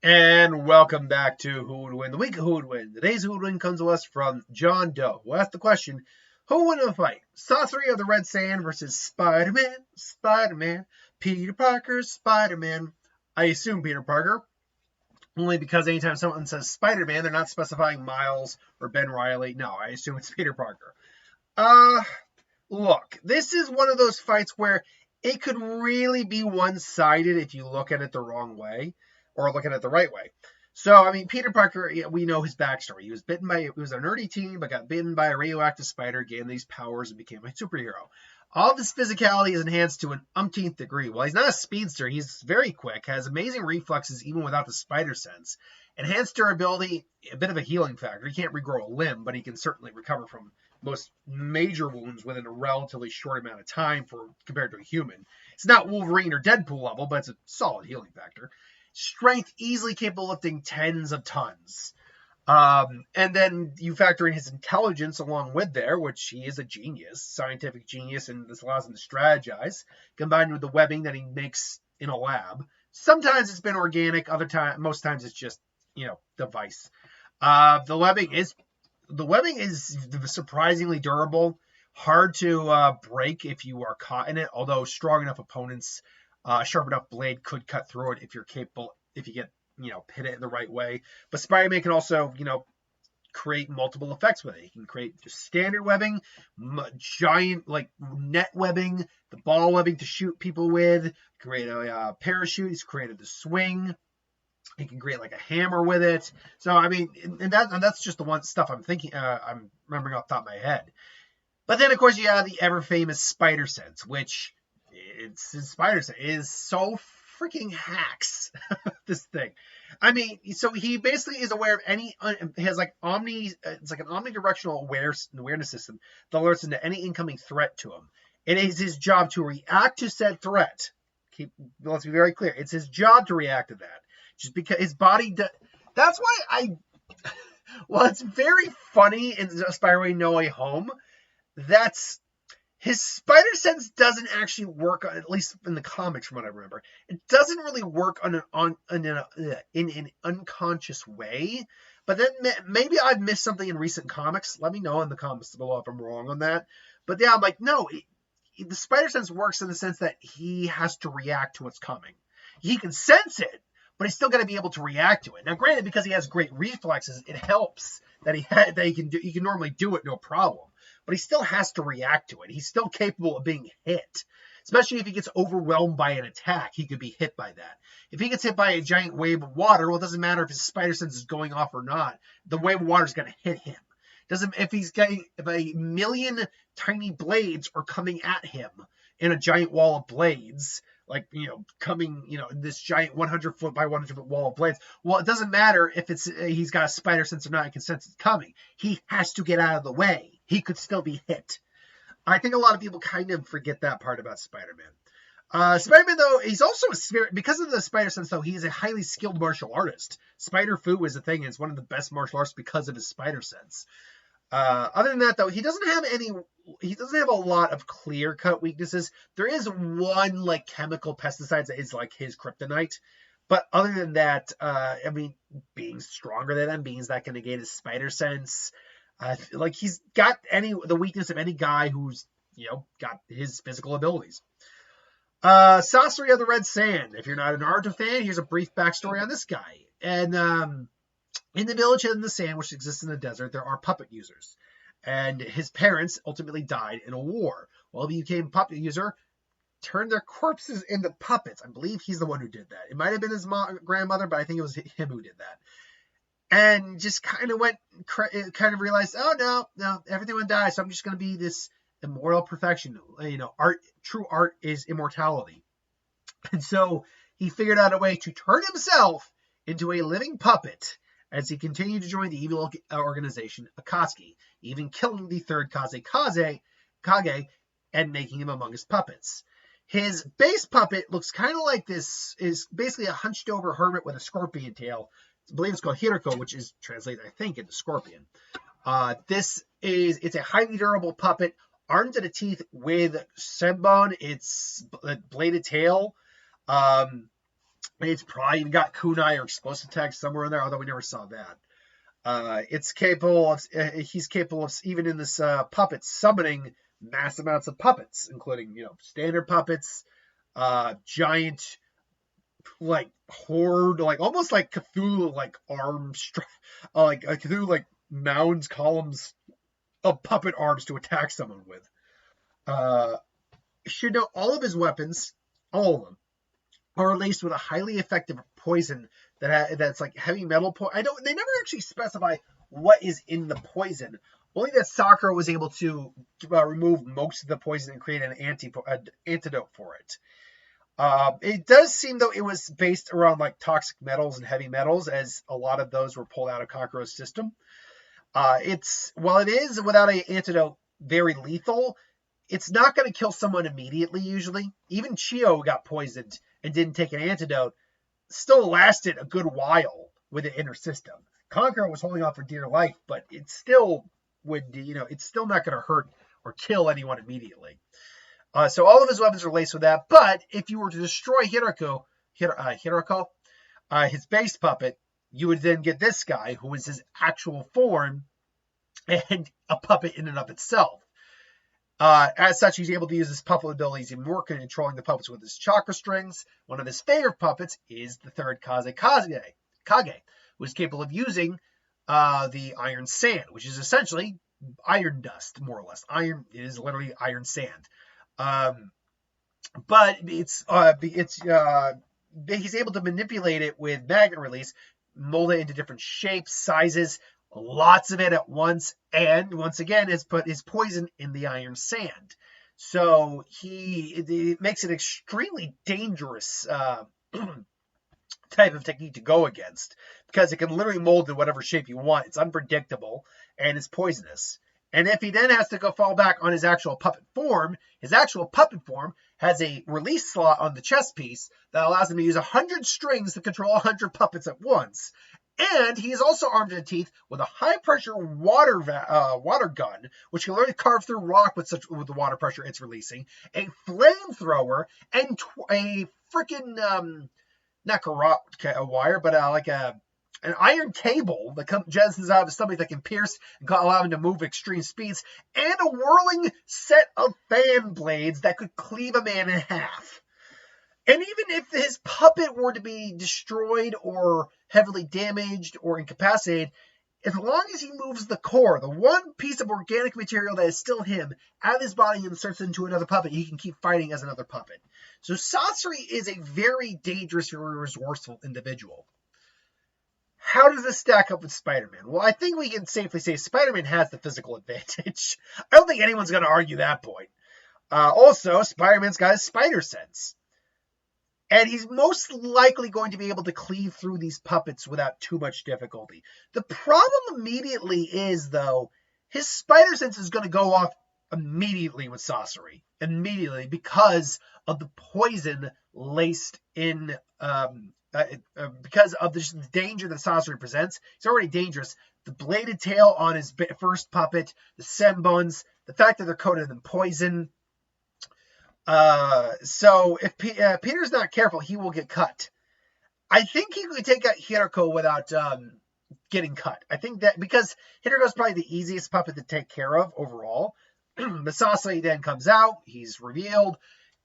And welcome back to Who Would Win, the week of Who Would Win. Today's Who Would Win comes to us from John Doe, who asked the question, who would win in a fight? Sasori of the Red Sand versus Spider-Man, Peter Parker, Spider-Man. I assume Peter Parker, only because anytime someone says Spider-Man, they're not specifying Miles or Ben Reilly. No, I assume it's Peter Parker. Look, this is one of those fights where it could really be one-sided if you look at it the wrong way or look at it the right way. So, I mean, Peter Parker, we know his backstory. He was a nerdy teen, but got bitten by a radioactive spider, gained these powers, and became a superhero. All of his physicality is enhanced to an umpteenth degree. While he's not a speedster, he's very quick, has amazing reflexes even without the spider sense. Enhanced durability, a bit of a healing factor. He can't regrow a limb, but he can certainly recover from most major wounds within a relatively short amount of time compared to a human. It's not Wolverine or Deadpool level, but it's a solid healing factor. Strength, easily capable of lifting tens of tons. And then you factor in his intelligence along with there, which he is a genius, scientific genius, and this allows him to strategize, combined with the webbing that he makes in a lab. Sometimes it's been organic, most times it's just, device. The webbing is surprisingly durable, hard to break if you are caught in it, although strong enough opponents, sharp enough blade could cut through it if you're capable, if you get, hit it the right way. But Spider-Man can also, create multiple effects with it. He can create just standard webbing, giant, net webbing, the ball webbing to shoot people with, create a parachute. He's created the swing. He can create a hammer with it. So, I mean, and that's just the one stuff I'm remembering off the top of my head. But then, of course, you have the ever-famous spider sense, which his spider sense is so freaking hacks this thing. I mean, so he basically is aware of has it's like an omnidirectional awareness system that alerts into any incoming threat to him. It is his job to react to said threat. Let's be very clear. It's his job to react to that. Just because his body that's why well, it's very funny in Spider-Man No Way Home. That's his spider sense doesn't actually work at least in the comics, from what I remember. It doesn't really work in an unconscious way. But then maybe I've missed something in recent comics. Let me know in the comments below if I'm wrong on that. But yeah, I'm like, no, the spider sense works in the sense that he has to react to what's coming. He can sense it, but he's still got to be able to react to it. Now, granted, because he has great reflexes, it helps that he can normally do it no problem. But he still has to react to it. He's still capable of being hit, especially if he gets overwhelmed by an attack. He could be hit by that. If he gets hit by a giant wave of water, well, it doesn't matter if his spider sense is going off or not. The wave of water is going to hit him. If a million tiny blades are coming at him in a giant wall of blades, this giant 100-foot by 100-foot wall of blades. Well, it doesn't matter if he's got a spider sense or not. He can sense it's coming. He has to get out of the way. He could still be hit. I think a lot of people kind of forget that part about Spider-Man. Spider-Man, though, he's also a spirit. Because of the spider sense, though, he's a highly skilled martial artist. Spider Fu is a thing, and it's one of the best martial arts because of his spider sense. Other than that, though, he doesn't have a lot of clear-cut weaknesses. There is one chemical pesticide that is his kryptonite, but other than that, being stronger than him means that can negate his spider sense. He's got the weakness of any guy who's got his physical abilities. Sasori of the Red Sand. If you're not a Naruto fan, here's a brief backstory on this guy. And in the village in the sand, which exists in the desert, there are puppet users. And his parents ultimately died in a war. Well, he became a puppet user, turned their corpses into puppets. I believe he's the one who did that. It might have been his grandmother, but I think it was him who did that. And just kind of realized, oh, no, everything would die, so I'm just going to be this immortal perfection. True art is immortality. And so he figured out a way to turn himself into a living puppet as he continued to join the evil organization Akatsuki, even killing the third Kage and making him among his puppets. His base puppet looks kind of like this, is basically a hunched over hermit with a scorpion tail. I believe it's called Hiroko, which is translated, I think, into scorpion. It's a highly durable puppet, armed to the teeth with senbon, its bladed tail. It's probably even got kunai or explosive tag somewhere in there, although we never saw that. It's capable of, he's capable of, even in this puppet, summoning mass amounts of puppets, including, standard puppets, giant, like, horde, like, almost like Cthulhu, like, like Cthulhu, like, mounds, columns of puppet arms to attack someone with. Should know all of his weapons, all of them, are laced with a highly effective poison that's like heavy metal poison. They never actually specify what is in the poison. Only that Sakura was able to remove most of the poison and create an antidote for it. It does seem though it was based around like toxic metals and heavy metals, as a lot of those were pulled out of Kakuro's system. While it is without an antidote very lethal, it's not going to kill someone immediately usually. Even Chio got poisoned and didn't take an antidote, still lasted a good while with it in her system. Kankuro was holding on for dear life, but it still would, it's still not going to hurt or kill anyone immediately. So all of his weapons are laced with that. But if you were to destroy Hiroko, his base puppet, you would then get this guy, who is his actual form and a puppet in and of itself. As such, he's able to use his puppet abilities even more, controlling the puppets with his chakra strings. One of his favorite puppets is the third Kage, who is capable of using the iron sand, which is essentially iron dust, more or less. It is literally iron sand. But he's able to manipulate it with magnet release, mold it into different shapes, sizes, lots of it at once, and once again has put his poison in the iron sand. So it makes it extremely dangerous type of technique to go against, because it can literally mold in whatever shape you want. It's unpredictable and it's poisonous. And if he then has to fall back on his actual puppet form has a release slot on the chest piece that allows him to use 100 strings to control 100 puppets at once. And he is also armed to the teeth with a high-pressure water gun, which can literally carve through rock with the water pressure it's releasing, a flamethrower, and a freaking not a wire, but like an iron cable that jettisons out of his stomach that can pierce and allow him to move extreme speeds, and a whirling set of fan blades that could cleave a man in half. And even if his puppet were to be destroyed or heavily damaged or incapacitated, as long as he moves the core, the one piece of organic material that is still him, out of his body and inserts it into another puppet, he can keep fighting as another puppet. So Sasori is a very dangerous, very resourceful individual. How does this stack up with Spider-Man? Well, I think we can safely say Spider-Man has the physical advantage. I don't think anyone's going to argue that point. Also, Spider-Man's got his spider sense. And he's most likely going to be able to cleave through these puppets without too much difficulty. The problem immediately is, though, his spider sense is going to go off immediately with Sasori. Immediately, because of the poison laced in, because of the danger that Sasori presents. He's already dangerous. The bladed tail on his first puppet, the senbons, the fact that they're coated in poison. So if Peter's not careful, he will get cut. I think he could take out Hiroko without getting cut. I think that because Hiroko's probably the easiest puppet to take care of overall. Masasai then comes out. He's revealed.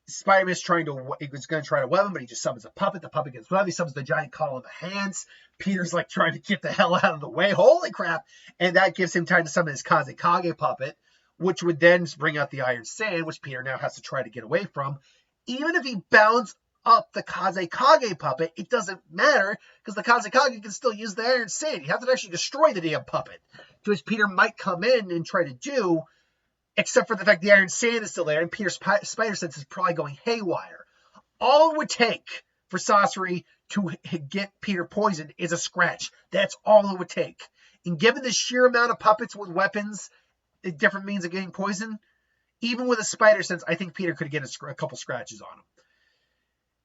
Spider-Man's going to try to web him, but he just summons a puppet. The puppet gets webbed. He summons the giant column of hands. Peter's like trying to get the hell out of the way. Holy crap. And that gives him time to summon his Kazekage puppet, which would then bring out the iron sand, which Peter now has to try to get away from. Even if he bounds up the Kazekage puppet, it doesn't matter, because the Kazekage can still use the iron sand. You have to actually destroy the damn puppet, to which Peter might come in and try to do, except for the fact the iron sand is still there, and Peter's spider sense is probably going haywire. All it would take for Sasori to get Peter poisoned is a scratch. That's all it would take. And given the sheer amount of puppets with weapons, different means of getting poison, even with a spider sense, I think Peter could get a couple scratches on him.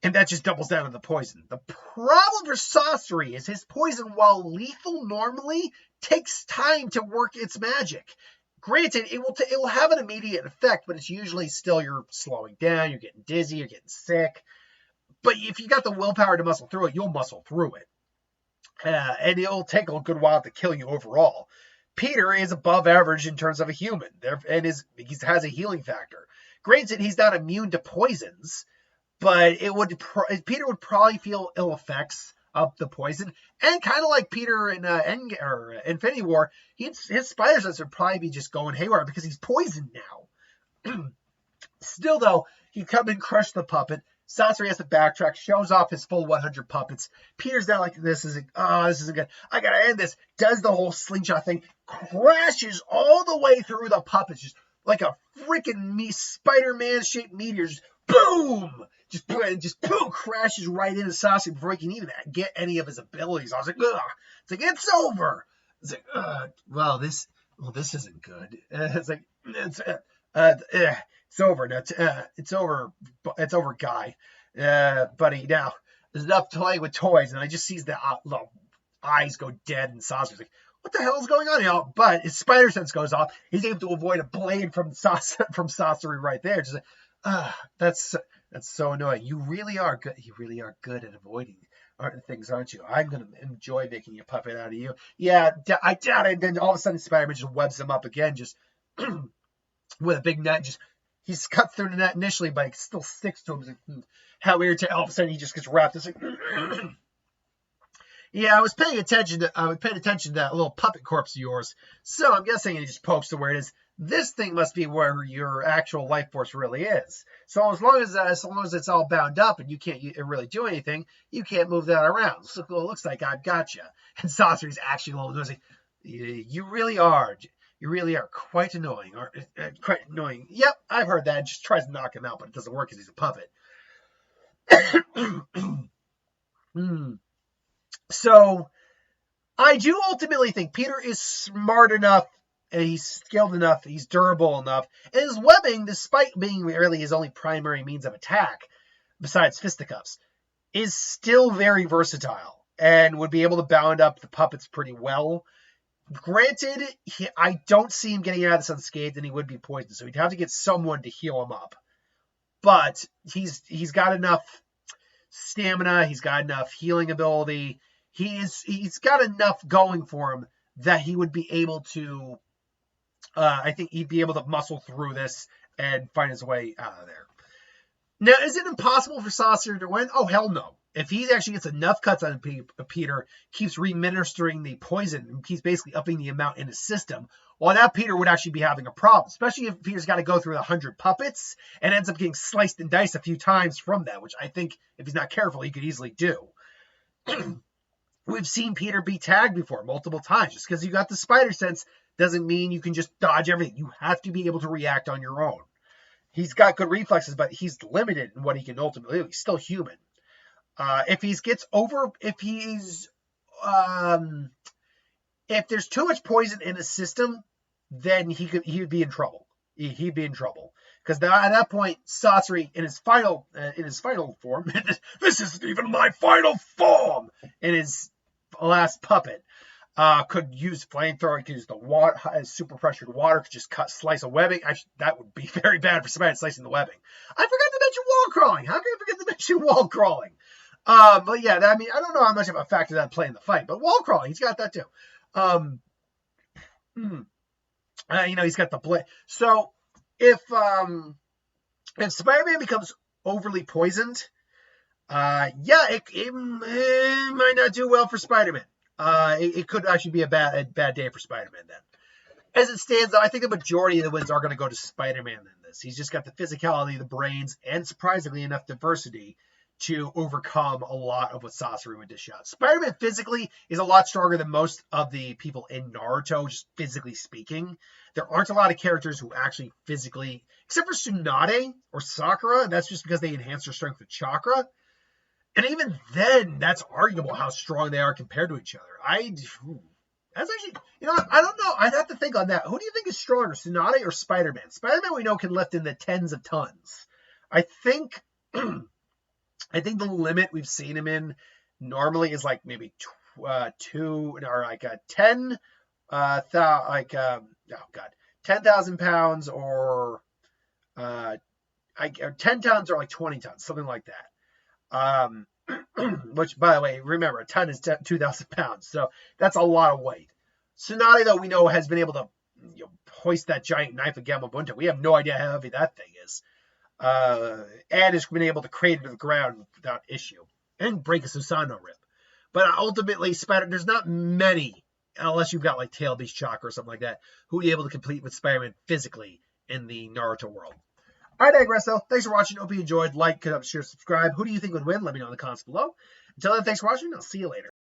And that just doubles down on the poison. The problem for Sasori is his poison, while lethal normally, takes time to work its magic. Granted, it will have an immediate effect, but it's usually still you're slowing down, you're getting dizzy, you're getting sick. But if you got the willpower to muscle through it, you'll muscle through it. And it'll take a good while to kill you overall. Peter is above average in terms of a human, and he has a healing factor. Granted, he's not immune to poisons, but Peter would probably feel ill effects of the poison, and kind of like Peter in Infinity War, his spider sense would probably be just going haywire because he's poisoned now. Still, though, he come and crush the puppet. Sasori has to backtrack, shows off his full 100 puppets. Peter's now like, this isn't good. I gotta end this. Does the whole slingshot thing, crashes all the way through the puppets, just like a freaking Spider-Man shaped meteor. Just boom! Just boom! Crashes right into Sasori before he can even get any of his abilities. I was like, ugh. It's like, it's over. It's like, well, this isn't good. It's like, it's over. Now, it's over. It's over, guy. Buddy, now, there's enough playing with toys, and I just sees the eyes go dead, and Sasori's like, what the hell is going on? But his spider sense goes off. He's able to avoid a blade from Sasori right there. Just like, that's so annoying. You really are good. You really are good at avoiding things, aren't you? I'm going to enjoy making a puppet out of you. Yeah, I doubt it. And then all of a sudden, Spider-Man just webs him up again, just with a big net. Just he's cut through the net initially, but it still sticks to him. Like, how irritating! All of a sudden, he just gets wrapped. It's like, yeah, I was paying attention to that little puppet corpse of yours. So I'm guessing he just pokes to where it is. This thing must be where your actual life force really is. So as long as it's all bound up and you can't really do anything, you can't move that around. So it looks like I've got you. And Sasori's actually a little nosy. You really are. You really are quite annoying. Quite annoying. Yep, I've heard that. It just tries to knock him out, but it doesn't work because he's a puppet. So I do ultimately think Peter is smart enough, and he's skilled enough, he's durable enough, and his webbing, despite being really his only primary means of attack, besides fisticuffs, is still very versatile and would be able to bound up the puppets pretty well. Granted, I don't see him getting out of this unscathed, and he would be poisoned, so he'd have to get someone to heal him up. But he's got enough stamina, he's got enough healing ability, he's got enough going for him that he would be able to, I think he'd be able to muscle through this and find his way out of there. Now, is it impossible for Sasori to win? Oh, hell no. If he actually gets enough cuts on Peter, keeps reministering the poison, and keeps basically upping the amount in his system, well, now Peter would actually be having a problem, especially if Peter's got to go through 100 puppets and ends up getting sliced and diced a few times from that, which I think if he's not careful, he could easily do. We've seen Peter be tagged before multiple times. Just because you got the spider sense doesn't mean you can just dodge everything. You have to be able to react on your own. He's got good reflexes, but he's limited in what he can ultimately do. He's still human. If there's too much poison in his system, then he'd be in trouble. He'd be in trouble because at that point, Sasori in his final form, this isn't even my final form. In his last puppet, could use flamethrower, could use the water, super pressured water, could just slice a webbing. Actually, that would be very bad for somebody slicing the webbing. I forgot to mention wall crawling. How can I forget to mention wall crawling? But yeah, I mean, I don't know how much of a factor that play in the fight, but wall crawling, he's got that too. He's got the blade. So if Spider-Man becomes overly poisoned, it might not do well for Spider-Man. It could actually be a bad day for Spider-Man then. As it stands, I think the majority of the wins are going to go to Spider-Man in this. He's just got the physicality, the brains, and surprisingly enough, diversity to overcome a lot of what Sasori would dish out. Spider-Man physically is a lot stronger than most of the people in Naruto, just physically speaking. There aren't a lot of characters who actually physically, except for Tsunade or Sakura, and that's just because they enhance their strength with chakra. And even then, that's arguable how strong they are compared to each other. That's actually, I don't know. I'd have to think on that. Who do you think is stronger, Tsunade or Spider-Man? Spider-Man we know can lift in the tens of tons. I think the limit we've seen him in normally is like maybe 10,000 pounds or 10 tons or like 20 tons, something like that. Which, by the way, remember, a ton is 2,000 pounds, so that's a lot of weight. Tsunade, though, we know has been able to hoist that giant knife of Gamabunta. We have no idea how heavy that thing is. And has been able to crate it to the ground without issue and break a Susanoo rib. But ultimately, there's not many, unless you've got like Tail Beast Chakra or something like that, who will be able to compete with Spider-Man physically in the Naruto world. I digress, though. Thanks for watching. Hope you enjoyed. Like, share, subscribe. Who do you think would win? Let me know in the comments below. Until then, thanks for watching. I'll see you later.